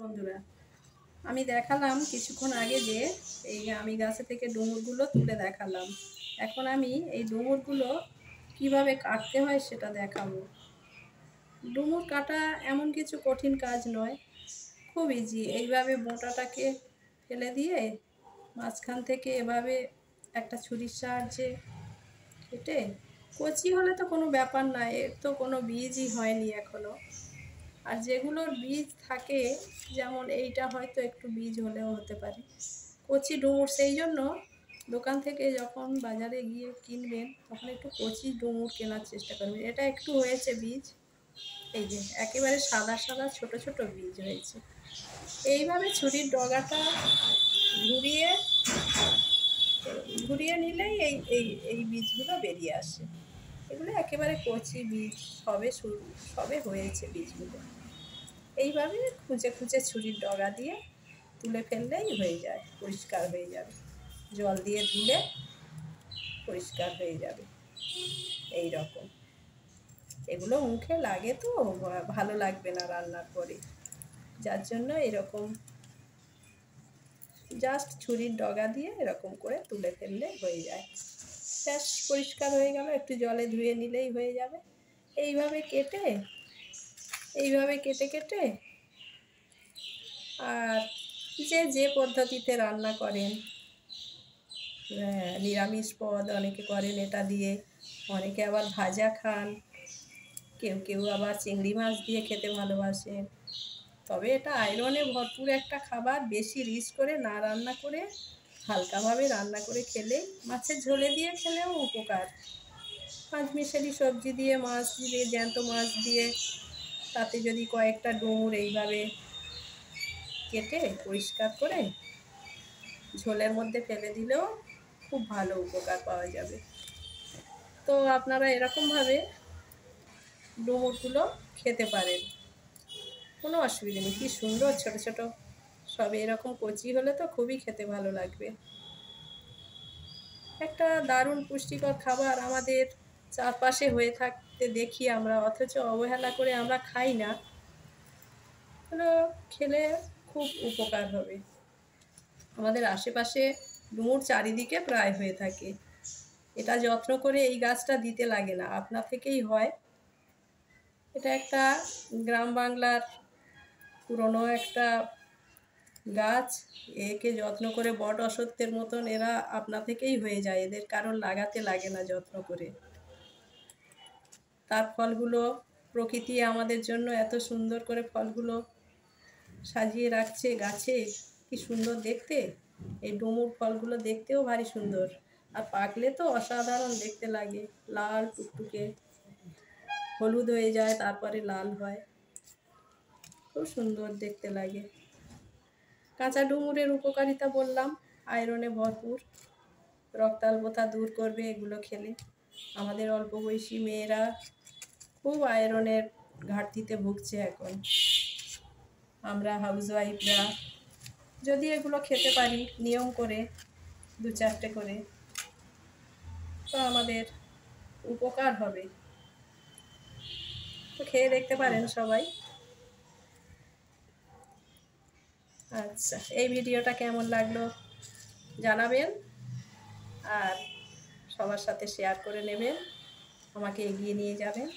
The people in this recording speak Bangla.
বন্ধুরা, আমি দেখালাম কিছুক্ষণ আগে যে এই আমি গাছে থেকে ডুমুরগুলো তুলে দেখালাম। এখন আমি এই ডুমুরগুলো কিভাবে কাটতে হয় সেটা দেখাবো। ডুমুর কাটা এমন কিছু কঠিন কাজ নয়, খুব ইজি। এইভাবে বোঁটাটাকে ফেলে দিয়ে মাঝখান থেকে এভাবে একটা ছুরির সাহায্যে কেটে, কচি হলে তো কোনো ব্যাপার না, এর তো কোনো বীজই হয়নি এখনো। আর যেগুলোর বীজ থাকে, যেমন এইটা হয়তো একটু বীজ হলেও হতে পারে কচি ডুমুর, সেই জন্য দোকান থেকে যখন বাজারে গিয়ে কিনবেন তখন একটু কচি ডুমুর কেনার চেষ্টা করবেন। এটা একটু হয়েছে বীজ, এই যে একেবারে সাদা সাদা ছোট ছোট বীজ হয়েছে। এইভাবে ছুরির ডগাটা ঘুরিয়ে ঘুরিয়ে নিলেই এই এই এই বীজগুলো বেরিয়ে আসে। এগুলো একেবারে কচি বীজ, সবে হয়েছে বীজগুলো। এইভাবে খুঁজে খুঁজে ছুরির ডগা দিয়ে তুলে ফেললেই হয়ে যায়, পরিষ্কার হয়ে যাবে। জল দিয়ে ধুলে পরিষ্কার হয়ে যাবে। এই রকম এগুলো মুখে লাগে তো ভালো লাগবে না রান্নার পরে, যার জন্য এরকম জাস্ট ছুরির ডগা দিয়ে এরকম করে তুলে ফেললে হয়ে যায়। ব্যাস, পরিষ্কার হয়ে গেল, একটু জলে ধুয়ে নিলেই হয়ে যাবে। এইভাবে কেটে কেটে আর যে পদ্ধতিতে রান্না করেন, নিরামিষ পদ অনেকে করেন এটা দিয়ে, অনেকে আবার ভাজা খান, কেউ কেউ আবার চিংড়ি মাছ দিয়ে খেতে ভালোবাসেন। তবে এটা আয়রনে ভরপুর একটা খাবার, বেশি রিচ করে না রান্না করে হালকাভাবে রান্না করে খেলে, মাছের ঝোলে দিয়ে খেলেও উপকার। পাঁচমিশালি সবজি দিয়ে, মাছ দিয়ে, জ্যান্ত মাছ দিয়ে, তাতে যদি কয়েকটা ডুমুর এইভাবে কেটে পরিষ্কার করে ঝোলের মধ্যে ফেলে দিলেও খুব ভালো উপকার পাওয়া যাবে। তো আপনারা এরকমভাবে ডুমুরগুলো খেতে পারেন, কোনো অসুবিধা নেই। কী সুন্দর ছোট ছোট, সব এরকম কচি হলে তো খুবই খেতে ভালো লাগবে। একটা দারুণ পুষ্টিকর খাবার আমাদের চারপাশে হয়ে থাকতে দেখি আমরা, অথচ অবহেলা করে আমরা খাই না। এগুলো খেলে খুব উপকার হবে। আমাদের আশেপাশে ডুমুর চারিদিকে প্রায় হয়ে থাকে। এটা যত্ন করে এই গাছটা দিতে লাগে না, আপনা থেকেই হয়। এটা একটা গ্রাম বাংলার পুরনো একটা গাছ, একে যত্ন করে বট অশ্বত্থের মতন এরা আপনা থেকেই হয়ে যায়, এদের কারোর লাগাতে লাগে না যত্ন করে। তার ফলগুলো প্রকৃতি আমাদের জন্য এত সুন্দর করে ফলগুলো সাজিয়ে রাখছে গাছে, কি সুন্দর দেখতে। এই ডুমুর ফলগুলো দেখতেও ভারী সুন্দর, আর পাকলে তো অসাধারণ দেখতে লাগে, লাল টুকটুকে, হলুদ হয়ে যায় তারপরে লাল হয়, খুব সুন্দর দেখতে লাগে। কাঁচা ডুমুরের উপকারিতা বললাম, আয়রনে ভরপুর, রক্তাল্পতা দূর করবে এগুলো খেলে। আমাদের অল্প বয়সী মেয়েরা খুব আয়রনের ঘাটতিতে ভুগছে এখন। আমরা হাউসওয়াইফরা যদি এগুলো খেতে পারি নিয়ম করে 2-4টে করে, তো আমাদের উপকার হবে। তো খেয়ে দেখতে পারেন সবাই। আচ্ছা, এই ভিডিওটা কেমন লাগলো জানাবেন, আর সবার সাথে শেয়ার করে নেবেন, আমাকে এগিয়ে নিয়ে যাবেন।